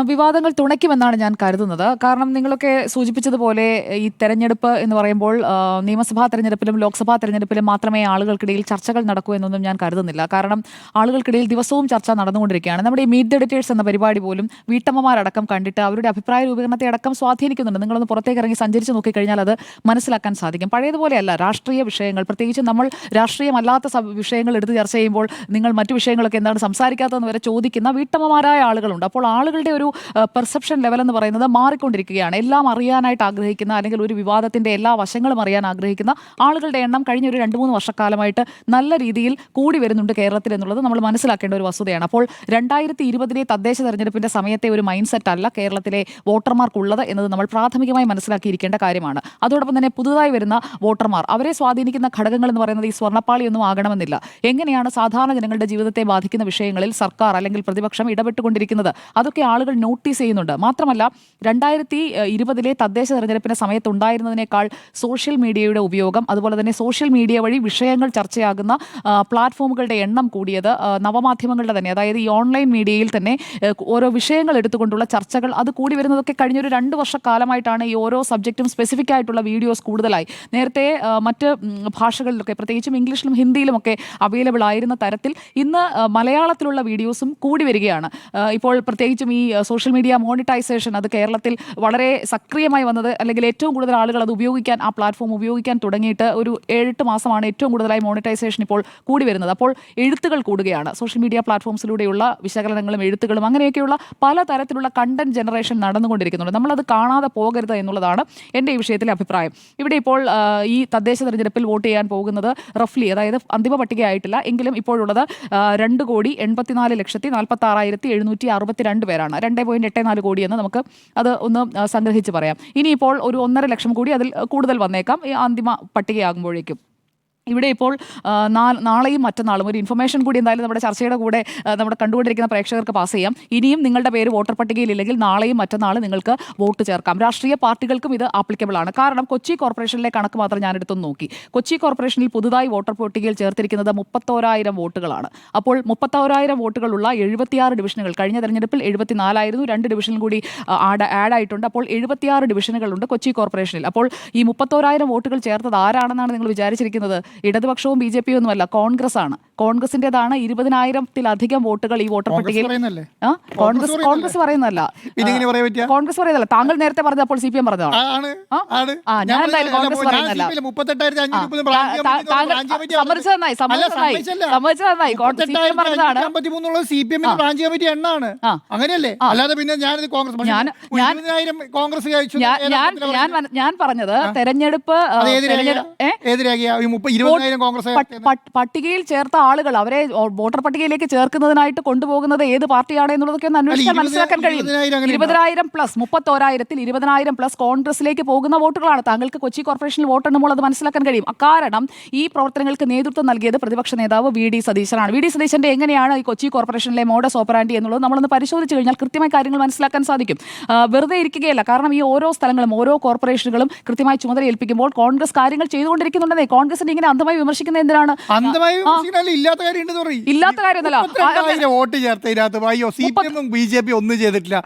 വിവാദങ്ങൾ തുണയ്ക്കുമെന്നാണ് ഞാൻ കരുതുന്നത്. കാരണം നിങ്ങളൊക്കെ സൂചിപ്പിച്ചതുപോലെ ഈ തെരഞ്ഞെടുപ്പ് എന്ന് പറയുമ്പോൾ നിയമസഭാ തെരഞ്ഞെടുപ്പിലും ലോക്സഭാ തെരഞ്ഞെടുപ്പിലും മാത്രമേ ആളുകൾക്കിടയിൽ ചർച്ചകൾ നടക്കൂ എന്നൊന്നും ഞാൻ കരുതുന്നില്ല. കാരണം ആളുകൾക്കിടയിൽ ദിവസവും ചർച്ച നടന്നുകൊണ്ടിരിക്കുകയാണ്. നമ്മുടെ ഈ മീറ്റ് ദ എഡിറ്റേഴ്സ് എന്ന പരിപാടി പോലും വീട്ടമ്മമാരടക്കം കണ്ടിട്ട് അവരുടെ അഭിപ്രായ രൂപീകരണത്തെ അടക്കം സ്വാധീനിക്കുന്നുണ്ട്. നിങ്ങളൊന്ന് പുറത്തേക്ക് ഇറങ്ങി സഞ്ചരിച്ച് നോക്കിക്കഴിഞ്ഞാൽ അത് മനസ്സിലാക്കാൻ സാധിക്കും. പഴയതുപോലെയല്ല രാഷ്ട്രീയ വിഷയങ്ങൾ, പ്രത്യേകിച്ച് നമ്മൾ രാഷ്ട്രീയമല്ലാത്ത വിഷയങ്ങൾ എടുത്ത് ചർച്ച ചെയ്യുമ്പോൾ നിങ്ങൾ മറ്റു വിഷയങ്ങളൊക്കെ എന്താണ് സംസാരിക്കാത്തതെന്ന് വരെ ചോദിക്കുന്ന വീട്ടമ്മമാരായ ആളുകളുണ്ട്. അപ്പോൾ ആളുകളുടെ ഒരു പെർസെപ്ഷൻ ലെവൽ എന്ന് പറയുന്നത് മാറിക്കൊണ്ടിരിക്കുകയാണ്. എല്ലാം അറിയാനായിട്ട് ആഗ്രഹിക്കുന്ന, അല്ലെങ്കിൽ ഒരു വിവാദത്തിന്റെ എല്ലാ വശങ്ങളും അറിയാൻ ആഗ്രഹിക്കുന്ന ആളുകളുടെ എണ്ണം കഴിഞ്ഞ ഒരു 2-3 വർഷക്കാലമായിട്ട് നല്ല രീതിയിൽ കൂടി വരുന്നുണ്ട് കേരളത്തിൽ എന്നുള്ളത് നമ്മൾ മനസ്സിലാക്കേണ്ട ഒരു വസ്തുതയാണ്. അപ്പോൾ 2020 തദ്ദേശ തെരഞ്ഞെടുപ്പിന്റെ സമയത്തെ ഒരു മൈൻഡ് സെറ്റ് അല്ല കേരളത്തിലെ വോട്ടർമാർക്കുള്ളത് എന്നത് നമ്മൾ പ്രാഥമികമായി മനസ്സിലാക്കിയിരിക്കേണ്ട കാര്യമാണ്. അതോടൊപ്പം തന്നെ പുതുതായി വരുന്ന വോട്ടർമാർ, അവരെ സ്വാധീനിക്കുന്ന ഘടകങ്ങൾ എന്ന് പറയുന്നത് ഈ സ്വർണ്ണപ്പാളിയൊന്നും ആകണമെന്നില്ല. എങ്ങനെയാണ് സാധാരണ ജനങ്ങളുടെ ജീവിതത്തെ ബാധിക്കുന്ന വിഷയങ്ങളിൽ സർക്കാർ അല്ലെങ്കിൽ പ്രതിപക്ഷം ഇടപെട്ടുകൊണ്ടിരിക്കുന്നത്, അതൊക്കെ ആളുകൾ നോട്ടീസ് ചെയ്യുന്നുണ്ട്. മാത്രമല്ല 2020 തദ്ദേശ തെരഞ്ഞെടുപ്പിന്റെ സമയത്ത് ഉണ്ടായിരുന്നതിനേക്കാൾ സോഷ്യൽ മീഡിയയുടെ ഉപയോഗം, അതുപോലെ തന്നെ സോഷ്യൽ മീഡിയ വഴി വിഷയങ്ങൾ ചർച്ചയാകുന്ന പ്ലാറ്റ്ഫോമുകളുടെ എണ്ണം കൂടിയത്, നവമാധ്യമങ്ങളുടെ തന്നെ, അതായത് ഈ ഓൺലൈൻ മീഡിയയിൽ തന്നെ ഓരോ വിഷയങ്ങൾ എടുത്തുകൊണ്ടുള്ള ചർച്ചകൾ അത് കൂടി വരുന്നതൊക്കെ കഴിഞ്ഞൊരു 2 വർഷക്കാലമായിട്ടാണ്. ഈ ഓരോ സബ്ജക്റ്റും സ്പെസിഫിക് ആയിട്ടുള്ള വീഡിയോസ് കൂടുതലായി. നേരത്തെ മറ്റ് ഭാഷകളിലൊക്കെ, പ്രത്യേകിച്ചും ഇംഗ്ലീഷിലും ഹിന്ദിയിലുമൊക്കെ അവൈലബിൾ ആയിരുന്ന തരത്തിൽ ഇന്ന് മലയാളത്തിലുള്ള വീഡിയോസും കൂടി വരികയാണ്. ഇപ്പോൾ പ്രത്യേകിച്ചും ഈ സോഷ്യൽ മീഡിയ മോണിറ്റൈസേഷൻ അത് കേരളത്തിൽ വളരെ സക്രിയമായി വന്നത്, അല്ലെങ്കിൽ ഏറ്റവും കൂടുതൽ ആളുകൾ അത് ഉപയോഗിക്കാൻ, ആ പ്ലാറ്റ്ഫോം ഉപയോഗിക്കാൻ തുടങ്ങിയിട്ട് ഒരു 7-8 മാസമാണ് ഏറ്റവും കൂടുതലായി മോണിറ്റൈസേഷൻ ഇപ്പോൾ കൂടി വരുന്നത്. അപ്പോൾ എഴുത്തുകൾ കൂടുകയാണ്. സോഷ്യൽ മീഡിയ പ്ലാറ്റ്ഫോംസിലൂടെയുള്ള വിശകലനങ്ങളും എഴുത്തുകളും അങ്ങനെയൊക്കെയുള്ള പലതരത്തിലുള്ള കണ്ടന്റ് ജനറേഷൻ നടന്നുകൊണ്ടിരിക്കുന്നുണ്ട്. നമ്മളത് കാണാതെ പോകരുത് എന്നുള്ളതാണ് എൻ്റെ ഈ വിഷയത്തിലെ അഭിപ്രായം. ഇവിടെ ഇപ്പോൾ ഈ തദ്ദേശ തെരഞ്ഞെടുപ്പിൽ വോട്ട് ചെയ്യാൻ പോകുന്നത് റഫ്ലി, അതായത് അന്തിമ പട്ടികയായിട്ടില്ല എങ്കിലും ഇപ്പോഴുള്ളത് 2,84,46,762 പേരാണ്. 2.84 കോടി എന്ന് നമുക്ക് അത് ഒന്ന് സംഗ്രഹിച്ച് പറയാം. ഇനിയിപ്പോൾ ഒരു 1.5 ലക്ഷം കൂടി അതിൽ കൂടുതൽ വന്നേക്കാം ഈ അന്തിമ പട്ടികയാകുമ്പോഴേക്കും. ഇവിടെ ഇപ്പോൾ നാളെയും മറ്റന്നാളും ഒരു ഇൻഫർമേഷൻ കൂടി എന്തായാലും നമ്മുടെ ചർച്ചയുടെ കൂടെ നമ്മുടെ കണ്ടുകൊണ്ടിരിക്കുന്ന പ്രേക്ഷകർക്ക് പാസ് ചെയ്യാം. ഇനിയും നിങ്ങളുടെ പേര് വോട്ടർ പട്ടികയിലില്ലെങ്കിൽ നാളെയും മറ്റന്നാളും നിങ്ങൾക്ക് വോട്ട് ചേർക്കാം. രാഷ്ട്രീയ പാർട്ടികൾക്കും ഇത് ആപ്ലിക്കബിൾ ആണ്. കാരണം കൊച്ചി കോർപ്പറേഷനിലെ കണക്ക് മാത്രം ഞാൻ എടുത്തൊന്ന് നോക്കി. കൊച്ചി കോർപ്പറേഷനിൽ പുതുതായി വോട്ടർ പട്ടികയിൽ ചേർത്തിരിക്കുന്നത് 31,000 വോട്ടുകളാണ്. അപ്പോൾ 31,000 വോട്ടുകളുള്ള 76 ഡിവിഷനുകൾ, കഴിഞ്ഞ തെരഞ്ഞെടുപ്പിൽ 74 ആയിരുന്നു, 2 ഡിവിഷനിൽ കൂടി ആഡ് ആയിട്ടുണ്ട്. അപ്പോൾ 76 ഡിവിഷനുകളുണ്ട് കൊച്ചി കോർപ്പറേഷനിൽ. അപ്പോൾ ഈ 31,000 വോട്ടുകൾ ചേർത്തത് ആരാണെന്നാണ് നിങ്ങൾ വിചാരിച്ചിരിക്കുന്നത്? ഇടതുപക്ഷവും BJP ഒന്നുമല്ല, കോൺഗ്രസ് ആണ്. കോൺഗ്രസിന്റേതാണ് 20,000-ത്തിലധികം വോട്ടുകൾ ഈ വോട്ടർ പട്ടികയിൽ. കോൺഗ്രസ് പറയുന്നതല്ല. കോൺഗ്രസ് പറയുന്നതല്ല. താങ്കൾ നേരത്തെ പറഞ്ഞത് അപ്പോൾ CPM പറഞ്ഞതാണ്. ഞാൻ എന്തായാലും കോൺഗ്രസ് പറയുന്നതല്ല. സമ്മതിച്ചതായി CPM പറഞ്ഞതാണ്. ഞാൻ പറഞ്ഞത് തെരഞ്ഞെടുപ്പ് പട്ടികയിൽ ചേർത്ത ആളുകൾ, അവരെ വോട്ടർ പട്ടികയിലേക്ക് ചേർക്കുന്നതിനായിട്ട് കൊണ്ടുപോകുന്നത് ഏത് പാർട്ടിയാണ് എന്നുള്ളതൊക്കെ ഒന്ന് അന്വേഷിക്കാൻ മനസ്സിലാക്കാൻ കഴിയും. 20,000 പ്ലസ് 31,000-ൽ 20,000 പ്ലസ് കോൺഗ്രസിലേക്ക് പോകുന്ന വോട്ടുകളാണ്. താങ്കൾക്ക് കൊച്ചി കോർപ്പറേഷനിൽ വോട്ടെണ്ണുമ്പോൾ അത് മനസ്സിലാക്കാൻ കഴിയും. കാരണം ഈ പ്രവർത്തനങ്ങൾക്ക് നേതൃത്വം നൽകിയത് പ്രതിപക്ഷ നേതാവ് VD സതീശനാണ്. VD സതീശന്റെ എങ്ങനെയാണ് ഈ കൊച്ചി കോർപ്പറേഷനിലെ മോഡസ് ഓപ്പറാൻഡി എന്നുള്ളത് നമ്മളൊന്ന് പരിശോധിച്ച് കഴിഞ്ഞാൽ കൃത്യമായ കാര്യങ്ങൾ മനസ്സിലാക്കാൻ സാധിക്കും. വെറുതെ ഇരിക്കുകയല്ല. കാരണം ഈ ഓരോ സ്ഥലങ്ങളും ഓരോ കോർപ്പറേഷനുകളും കൃത്യമായി ചുമതല ഏൽപ്പിക്കുമ്പോൾ കോൺഗ്രസ് കാര്യങ്ങൾ ചെയ്തുകൊണ്ടിരിക്കുന്നുണ്ടെന്നേ. കോൺഗ്രസിന്റെ ഇങ്ങനെ അന്ധമായി വിമർശിക്കുന്നത് എന്തിനാണ്? ഇല്ലാത്ത കാര്യമൊന്നുമല്ല. വോട്ട് ചേർത്തതിനകത്ത് BJP ഒന്നും ചെയ്തിട്ടില്ല,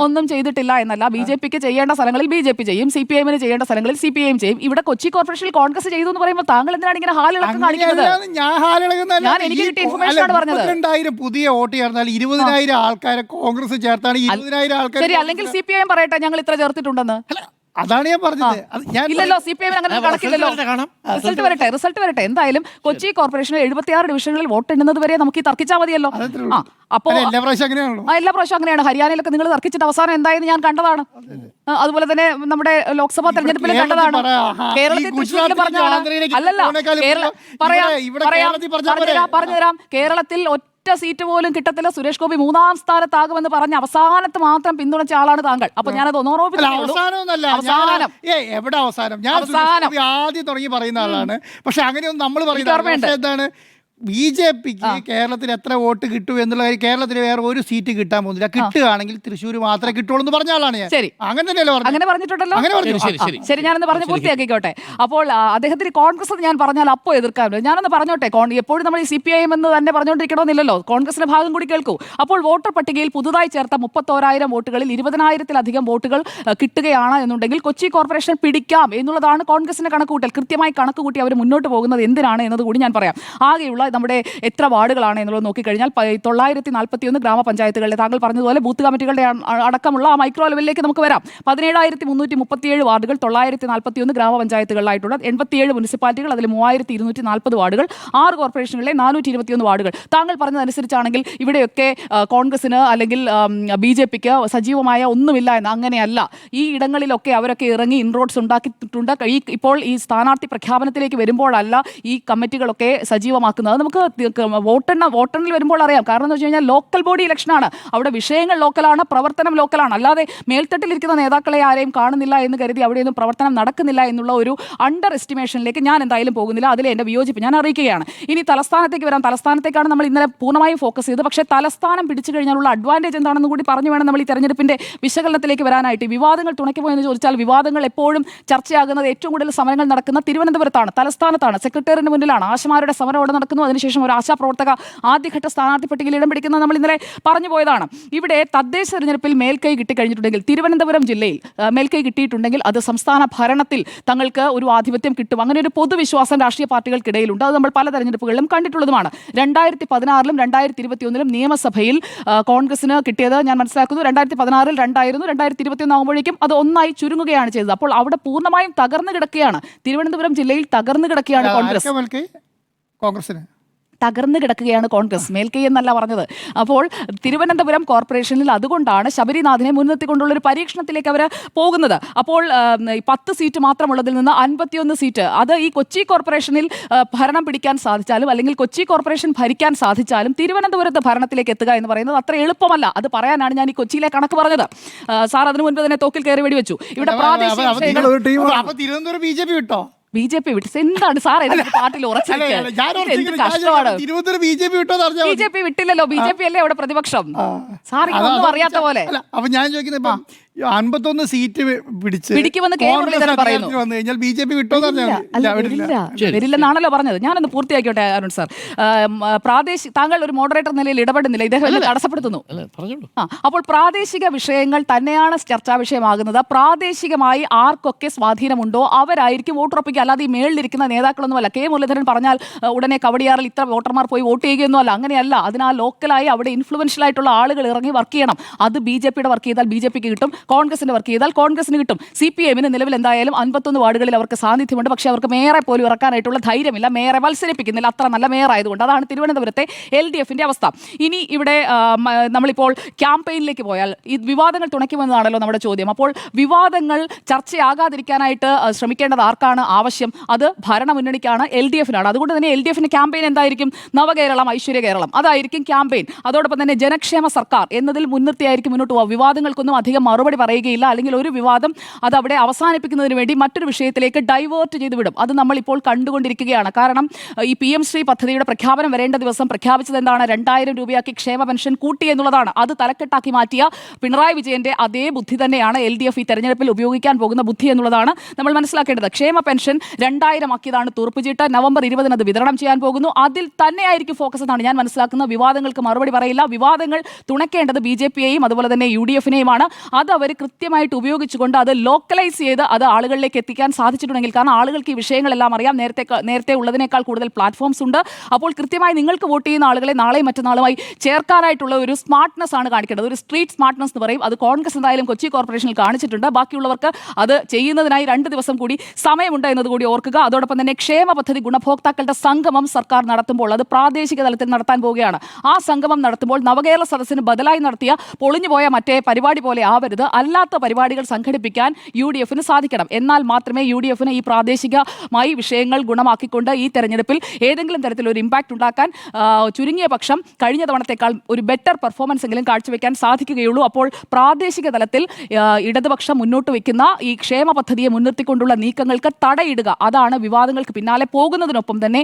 ഒന്നും ചെയ്തിട്ടില്ല എന്നല്ല. BJPക്ക് ചെയ്യേണ്ട സ്ഥലങ്ങളിൽ BJP ചെയ്യും, CPIM-ന് ചെയ്യേണ്ട സ്ഥലങ്ങളിൽ CPIM ചെയ്യും. ഇവിടെ കൊച്ചി കോർപ്പറേഷനിൽ കോൺഗ്രസ് ചെയ്തു എന്ന് പറയുമ്പോൾ താങ്കൾ എന്തിനാണ് ഇങ്ങനെ ഹാലിളക്കം കാണിക്കുന്നത്? ഞാൻ എനിക്ക് കിട്ടിയ ഇൻഫർമേഷൻ ആണ് പറഞ്ഞത്. 2,000 പുതിയ വോട്ട് ചേർന്നാൽ 20,000 ആൾക്കാരെ കോൺഗ്രസ് ചേർത്താണ്. 20,000 ആൾക്കാർ ശരി, അല്ലെങ്കിൽ CPIM പറയട്ടെ ഞങ്ങൾ ഇത്ര ചേർത്തിട്ടുണ്ടെന്ന്. അതാണ് ഞാൻ പറഞ്ഞത്. ഇല്ലല്ലോ, CPIM അങ്ങനെ കണക്കില്ലല്ലോ. റിസൾട്ട് വരട്ടെ. എന്തായാലും കൊച്ചി കോർപ്പറേഷനിൽ 76 ഡിവിഷനുകളിൽ വോട്ട് എണ്ണുന്നത് വരെ നമുക്ക് ഈ തർക്കിച്ചാൽ മതിയല്ലോ. അപ്പോൾ എല്ലാ പ്രാവശ്യം അങ്ങനെയാണ്. ഹരിയാനയിലൊക്കെ നിങ്ങൾ തർക്കിച്ചിട്ട് അവസാനം എന്തായെന്ന് ഞാൻ കണ്ടതാണ്. അതുപോലെ തന്നെ നമ്മുടെ ലോക്സഭാ തെരഞ്ഞെടുപ്പിൽ കണ്ടതാണ്. കേരളത്തിൽ തൃശ്ശൂരിൽ പറഞ്ഞതാണ്. അല്ലല്ല, പറഞ്ഞുതരാം. കേരളത്തിൽ ഒറ്റ സീറ്റ് പോലും കിട്ടത്തില്ല, സുരേഷ് ഗോപി 3-ാം സ്ഥാനത്താകുമെന്ന് പറഞ്ഞ് അവസാനത്ത് മാത്രം പിന്തുണച്ച ആളാണ് താങ്കൾ. അപ്പൊ ഞാനത് എവിടെ അവസാനം? ഞാൻ ആദ്യം തുടങ്ങി പറയുന്ന ആളാണ്. പക്ഷെ അങ്ങനെയൊന്നും നമ്മൾ പറയുന്നത് എന്താണ്? BJPക്ക് കേരളത്തിൽ എത്ര വോട്ട് കിട്ടും എന്നുള്ള കാര്യം കേരളത്തിൽ വേറെ ഒരു സീറ്റ് കിട്ടാൻ പോകുന്നില്ല. കിട്ടുകയാണെങ്കിൽ തൃശ്ശൂർ മാത്രമേ കിട്ടുള്ളൂ എന്ന് പറഞ്ഞ ആളാണ് ഞാൻ. ശരി, അങ്ങനെ തന്നെയല്ലേ പറഞ്ഞു? അങ്ങനെ പറഞ്ഞിട്ടുണ്ടല്ലോ. അങ്ങനെ പറഞ്ഞു. ശരി, ഞാനൊന്ന് പറഞ്ഞ് പൂർത്തിയാക്കിക്കോട്ടെ. അപ്പോൾ അദ്ദേഹത്തിന് കോൺഗ്രസ് ഞാൻ പറഞ്ഞാൽ അപ്പോൾ എതിർക്കാമല്ലോ. ഞാനൊന്ന് പറഞ്ഞോട്ടെ. എപ്പോഴും നമ്മൾ ഈ CPIM എന്ന് തന്നെ പറഞ്ഞുകൊണ്ടിരിക്കണമെന്നില്ലല്ലോ. കോൺഗ്രസിന്റെ ഭാഗം കൂടി കേൾക്കൂ. അപ്പോൾ വോട്ടർ പട്ടികയിൽ പുതുതായി ചേർത്ത 31,000 വോട്ടുകളിൽ 20,000-ലധികം വോട്ടുകൾ കിട്ടുകയാണ് എന്നുണ്ടെങ്കിൽ കൊച്ചി കോർപ്പറേഷൻ പിടിക്കാം എന്നുള്ളതാണ് കോൺഗ്രസിന്റെ കണക്കുകൂട്ടൽ. കൃത്യമായി കണക്കുകൂട്ടി അവർ മുന്നോട്ട് പോകുന്നത് എന്തിനാണ് എന്നത് കൂടി ഞാൻ പറയാം. ആകെയുള്ള നമ്മുടെ എത്ര വാർഡുകളാണ് എന്നുള്ളത് നോക്കിക്കഴിഞ്ഞാൽ 941 ഗ്രാമപഞ്ചായത്തുകളിലെ താങ്കൾ പറഞ്ഞതുപോലെ ബൂത്ത് കമ്മിറ്റികളുടെ അടക്കമുള്ള ആ മൈക്രോ ലെവലിലേക്ക് നമുക്ക് വരാം. 17,337 വാർഡുകൾ 941 ഗ്രാമപഞ്ചായത്തുകളിലായിട്ടുള്ള 87 മുനിസിപ്പാലിറ്റികൾ, അതിൽ 3,240 വാർഡുകൾ, 6 കോർപ്പറേഷനുകളിലെ 421 വാർഡുകൾ. താങ്കൾ പറഞ്ഞതനുസരിച്ചാണെങ്കിൽ ഇവിടെയൊക്കെ കോൺഗ്രസിന് അല്ലെങ്കിൽ BJPക്ക് സജീവമായ ഒന്നുമില്ല എന്ന്. അങ്ങനെയല്ല. ഈ ഇടങ്ങളിലൊക്കെ അവരൊക്കെ ഇറങ്ങി ഇൻറോഡ്സ് ഉണ്ടാക്കിയിട്ടുണ്ട്. ഇപ്പോൾ ഈ സ്ഥാനാർത്ഥി പ്രഖ്യാപനത്തിലേക്ക് വരുമ്പോഴല്ല ഈ കമ്മിറ്റികളൊക്കെ സജീവമാക്കുന്നത്. നമുക്ക് വോട്ടെണ്ണൽ വരുമ്പോൾ അറിയാം. കാരണം എന്ന് വെച്ച് കഴിഞ്ഞാൽ ലോക്കൽ ബോഡി ഇലക്ഷനാണ്. അവിടെ വിഷയങ്ങൾ ലോക്കലാണ്, പ്രവർത്തനം ലോക്കലാണ്. അല്ലാതെ മേൽത്തട്ടിലിരിക്കുന്ന നേതാക്കളെ ആരെയും കാണുന്നില്ല എന്ന് കരുതി അവിടെയൊന്നും പ്രവർത്തനം നടക്കുന്നില്ല എന്നുള്ള ഒരു അണ്ടർ എസ്റ്റിമേഷനിലേക്ക് ഞാൻ എന്തായാലും പോകുന്നില്ല. അതിൽ എൻ്റെ വിയോജിപ്പ് ഞാൻ അറിയിക്കുകയാണ്. ഇനി തലസ്ഥാനത്തേക്ക് വരാം. തലസ്ഥാനത്തേക്കാണ് നമ്മൾ ഇന്നലെ പൂർണ്ണമായും ഫോക്കസ് ചെയ്തത്. പക്ഷേ തലസ്ഥാനം പിടിച്ചു കഴിഞ്ഞാലുള്ള അഡ്വാൻറ്റേജ് എന്താണെന്ന് കൂടി പറഞ്ഞു വേണം നമ്മൾ ഈ തെരഞ്ഞെടുപ്പിന്റെ വിശകലനത്തിലേക്ക് വരാനായിട്ട്. വിവാദങ്ങൾ തുണയ്ക്കുമോ എന്ന് ചോദിച്ചാൽ വിവാദങ്ങൾ എപ്പോഴും ചർച്ചയാകുന്നത് ഏറ്റവും കൂടുതൽ സമരങ്ങൾ നടക്കുന്ന തിരുവനന്തപുരത്താണ്, തലസ്ഥാനത്താണ്, സെക്രട്ടേറിയറ്റിന് മുന്നിലാണ്. ആശമാരുടെ സമരം അവിടെ നടക്കുന്നു. അതിനുശേഷം ഒരു ആശാപ്രവർത്തക ആദ്യഘട്ട സ്ഥാനാർത്ഥി പട്ടികയിൽ ഇടം പിടിക്കുന്നത് നമ്മൾ ഇന്നലെ പറഞ്ഞു പോയതാണ്. ഇവിടെ തദ്ദേശ തെരഞ്ഞെടുപ്പിൽ മേൽക്കൈ കിട്ടിക്കഴിഞ്ഞിട്ടുണ്ടെങ്കിൽ, തിരുവനന്തപുരം ജില്ലയിൽ മേൽക്കൈ കിട്ടിയിട്ടുണ്ടെങ്കിൽ അത് സംസ്ഥാന ഭരണത്തിൽ തങ്ങൾക്ക് ഒരു ആധിപത്യം കിട്ടും. അങ്ങനെ ഒരു പൊതുവിശ്വാസം രാഷ്ട്രീയ പാർട്ടികൾക്കിടയിലുണ്ട്. അത് നമ്മൾ പല തെരഞ്ഞെടുപ്പുകളിലും കണ്ടിട്ടുള്ളതുമാണ്. 2016-ലും 2021-ലും നിയമസഭയിൽ കോൺഗ്രസിന് കിട്ടിയത് ഞാൻ മനസ്സിലാക്കുന്നു 2016-ൽ 2 ആയിരുന്നു. 2021 ആകുമ്പോഴേക്കും അത് 1 ആയി ചുരുങ്ങുകയാണ് ചെയ്തത്. അപ്പോൾ അവിടെ പൂർണ്ണമായും തകർന്നു കിടക്കുകയാണ്. തിരുവനന്തപുരം ജില്ലയിൽ തകർന്നു കിടക്കുകയാണ് കോൺഗ്രസിന്. തകർന്നു കിടക്കുകയാണ് കോൺഗ്രസ്. മേൽക്കൈ എന്നല്ല പറഞ്ഞത്. അപ്പോൾ തിരുവനന്തപുരം കോർപ്പറേഷനിൽ അതുകൊണ്ടാണ് ശബരിനാഥിനെ മുൻനിർത്തിക്കൊണ്ടുള്ള ഒരു പരീക്ഷണത്തിലേക്ക് അവർ പോകുന്നത്. അപ്പോൾ 10 സീറ്റ് മാത്രമുള്ളതിൽ നിന്ന് 51 സീറ്റ്, അത് ഈ കൊച്ചി കോർപ്പറേഷനിൽ ഭരണം പിടിക്കാൻ സാധിച്ചാലും അല്ലെങ്കിൽ കൊച്ചി കോർപ്പറേഷൻ ഭരിക്കാൻ സാധിച്ചാലും തിരുവനന്തപുരത്ത് ഭരണത്തിലേക്ക് എത്തുക എന്ന് പറയുന്നത് അത്ര എളുപ്പമല്ല. അത് പറയാനാണ് ഞാൻ ഈ കൊച്ചിയിലെ കണക്ക് പറഞ്ഞത്. സാർ അതിനു മുൻപ് തന്നെ തോക്കിൽ കയറി വെടിവെച്ചു. ഇവിടെ തിരുവനന്തപുരം BJP വിട്ടോ? BJP വിട്ട് എന്താണ് സാർ പാർട്ടിയിൽ ഉറച്ചിരിക്കുന്നത്? കഷ്ടമാണ്. BJP വിട്ടില്ലല്ലോ. BJP അല്ലേ അവിടെ പ്രതിപക്ഷം. സാർ ഒന്നും അറിയാത്ത പോലെ. അപ്പൊ ഞാൻ ചോദിക്കുന്നത് 51 സീറ്റ് പിടിക്കുമെന്ന് പറയുന്നു. BJP വിട്ടോ? വരില്ലെന്നാണല്ലോ പറഞ്ഞത്. ഞാനൊന്ന് പൂർത്തിയാക്കിയോട്ടെ അരുൺ സാർ. താങ്കൾ ഒരു മോഡറേറ്റർ നിലയിൽ ഇടപെടുന്നില്ല. ഇദ്ദേഹം തടസ്സപ്പെടുത്തുന്നു. അപ്പോൾ പ്രാദേശിക വിഷയങ്ങൾ തന്നെയാണ് ചർച്ചാ വിഷയമാകുന്നത്. പ്രാദേശികമായി ആർക്കൊക്കെ സ്വാധീനമുണ്ടോ അവരായിരിക്കും വോട്ടുറപ്പിക്കുക. അല്ലാതെ ഈ മേളിലിരിക്കുന്ന നേതാക്കളൊന്നുമല്ല. കെ മുരളീധരൻ പറഞ്ഞാൽ ഉടനെ കവടിയാറിൽ ഇത്ര വോട്ടർമാർ പോയി വോട്ട് ചെയ്യുകയൊന്നുമല്ല. അങ്ങനെയല്ല. അതിനാൽ ലോക്കലായി അവിടെ ഇൻഫ്ലുവൻഷ്യൽ ആയിട്ടുള്ള ആളുകൾ ഇറങ്ങി വർക്ക് ചെയ്യണം. അത് BJPയുടെ വർക്ക് ചെയ്താൽ BJPക്ക് കിട്ടും, കോൺഗ്രസിന്റെ വർക്ക് ചെയ്താൽ കോൺഗ്രസിന് കിട്ടും. CPIMന് നിലവിൽ എന്തായാലും 51 വാർഡുകളിൽ അവർക്ക് സാന്നിധ്യമുണ്ട്. പക്ഷേ അവർക്ക് മേയറെ പോലും ഇറക്കാനായിട്ടുള്ള ധൈര്യമില്ല. മേയറെ മത്സരിപ്പിക്കുന്നില്ല. അത്ര നല്ല മേയർ ആയതുകൊണ്ട്. അതാണ് തിരുവനന്തപുരത്തെ LDFന്റെ അവസ്ഥ. ഇനി ഇവിടെ നമ്മളിപ്പോൾ ക്യാമ്പയിനിലേക്ക് പോയാൽ ഈ വിവാദങ്ങൾ തുണയ്ക്കുമെന്നതാണല്ലോ നമ്മുടെ ചോദ്യം. അപ്പോൾ വിവാദങ്ങൾ ചർച്ചയാകാതിരിക്കാനായിട്ട് ശ്രമിക്കേണ്ടത് ആർക്കാണ് ആവശ്യം? അത് ഭരണമുന്നണിക്കാണ്, LDFനാണ്. അതുകൊണ്ട് തന്നെ LDFന്റെ ക്യാമ്പയിൻ എന്തായിരിക്കും? നവകേരളം, ഐശ്വര്യ കേരളം, അതായിരിക്കും ക്യാമ്പയിൻ. അതോടൊപ്പം തന്നെ ജനക്ഷേമ സർക്കാർ എന്നതിൽ മുൻനിർത്തിയായിരിക്കും മുന്നോട്ട് പോകുക. വിവാദങ്ങൾക്കൊന്നും അധികം മറുപടി പറയുകയില്ല. അല്ലെങ്കിൽ ഒരു വിവാദം അത് അവിടെ അവസാനിപ്പിക്കുന്നതിന് വേണ്ടി മറ്റൊരു വിഷയത്തിലേക്ക് ഡൈവേർട്ട് ചെയ്ത് വിടും. അത് നമ്മളിപ്പോൾ കണ്ടുകൊണ്ടിരിക്കുകയാണ്. കാരണം ഈ PM ശ്രീ പദ്ധതിയുടെ പ്രഖ്യാപനം വരേണ്ട ദിവസം പ്രഖ്യാപിച്ചത് എന്താണ്? 2000 രൂപയാക്കി ക്ഷേമ പെൻഷൻ കൂട്ടി എന്നുള്ളതാണ്. അത് തലക്കെട്ടാക്കി മാറ്റിയ പിണറായി വിജയന്റെ അതേ ബുദ്ധി തന്നെയാണ് LDF ഈ തെരഞ്ഞെടുപ്പിൽ ഉപയോഗിക്കാൻ പോകുന്ന ബുദ്ധി എന്നുള്ളതാണ് നമ്മൾ മനസ്സിലാക്കേണ്ടത്. ക്ഷേമ പെൻഷൻ 2000 ആക്കിയതാണ് തുറപ്പുചീട്ട്. നവംബർ 20 അത് വിതരണം ചെയ്യാൻ പോകുന്നു. അതിൽ തന്നെയായിരിക്കും ഫോക്കസ് എന്നാണ് ഞാൻ മനസ്സിലാക്കുന്നത്. വിവാദങ്ങൾക്ക് മറുപടി പറയില്ല. വിവാദങ്ങൾ തുണയ്ക്കേണ്ടത് BJPയെയും അതുപോലെ തന്നെ UDFനെയുമാണ്. അത് അവർ കൃത്യമായിട്ട് ഉപയോഗിച്ചുകൊണ്ട് അത് ലോക്കലൈസ് ചെയ്ത് അത് ആളുകളിലേക്ക് എത്തിക്കാൻ സാധിച്ചിട്ടുണ്ടെങ്കിൽ, കാരണം ആളുകൾക്ക് ഈ വിഷയങ്ങളെല്ലാം അറിയാം. നേരത്തെ ഉള്ളതിനേക്കാൾ കൂടുതൽ പ്ലാറ്റ്ഫോംസ് ഉണ്ട്. അപ്പോൾ കൃത്യമായി നിങ്ങൾക്ക് വോട്ട് ചെയ്യുന്ന ആളുകളെ നാളെയും മറ്റന്നാളുമായി ചേർക്കാനായിട്ടുള്ള ഒരു സ്മാർട്ട്നെസ് ആണ് കാണിക്കേണ്ടത്. ഒരു സ്ട്രീറ്റ് സ്മാർട്ട്നെസ് എന്ന് പറയും. അത് കോൺഗ്രസ് എന്തായാലും കൊച്ചി കോർപ്പറേഷനിൽ കാണിച്ചിട്ടുണ്ട്. ബാക്കിയുള്ളവർക്ക് അത് ചെയ്യുന്നതിനായി 2 ദിവസം കൂടി സമയമുണ്ട് എന്നതുകൂടി ഓർക്കുക. അതോടൊപ്പം തന്നെ ക്ഷേമ പദ്ധതി ഗുണഭോക്താക്കളുടെ സംഗമം സർക്കാർ നടത്തുമ്പോൾ അത് പ്രാദേശിക തലത്തിൽ നടത്താൻ പോവുകയാണ്. ആ സംഗമം നടത്തുമ്പോൾ നവകേരള സദസ്സിന് ബദലായി നടത്തിയ പൊളിഞ്ഞുപോയ മറ്റേ പരിപാടി പോലെ ആവരുത്. അല്ലാത്ത പരിപാടികൾ സംഘടിപ്പിക്കാൻ UDF സാധിക്കണം. എന്നാൽ മാത്രമേ UDF ഈ പ്രാദേശികമായി വിഷയങ്ങൾ ഗുണമാക്കിക്കൊണ്ട് ഈ തെരഞ്ഞെടുപ്പിൽ ഏതെങ്കിലും തരത്തിലൊരു ഇമ്പാക്ട് ഉണ്ടാക്കാൻ ചുരുങ്ങിയ പക്ഷം കഴിഞ്ഞ തവണത്തേക്കാൾ ഒരു ബെറ്റർ പെർഫോമൻസ് എങ്കിലും കാഴ്ചവെക്കാൻ സാധിക്കുകയുള്ളൂ. അപ്പോൾ പ്രാദേശിക തലത്തിൽ ഇടതുപക്ഷം മുന്നോട്ട് വയ്ക്കുന്ന ഈ ക്ഷേമ പദ്ധതിയെ മുൻനിർത്തിക്കൊണ്ടുള്ള നീക്കങ്ങൾക്ക് തടയിടുക, അതാണ് വിവാദങ്ങൾക്ക് പിന്നാലെ പോകുന്നതിനൊപ്പം തന്നെ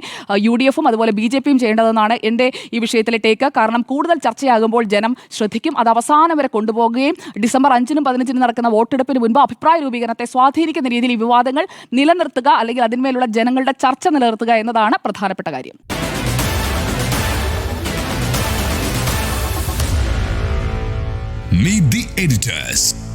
UDF അതുപോലെ BJP ചെയ്യേണ്ടതെന്നാണ് എൻ്റെ ഈ വിഷയത്തിലെ ടേക്ക്. കാരണം കൂടുതൽ ചർച്ചയാകുമ്പോൾ ജനം ശ്രദ്ധിക്കും, അത് അവസാനം വരെ കൊണ്ടുപോകുകയും ഡിസംബർ 5-നും 15-നും നടക്കുന്ന വോട്ടെടുപ്പിന് മുൻപ് അഭിപ്രായ രൂപീകരണത്തെ സ്വാധീനിക്കുന്ന രീതിയിൽ ഈ വിവാദങ്ങൾ നിലനിർത്തുക, അല്ലെങ്കിൽ അതിന്മേലുള്ള ജനങ്ങളുടെ ചർച്ച നിലനിർത്തുക എന്നതാണ് പ്രധാനപ്പെട്ട കാര്യം. Meet the editors.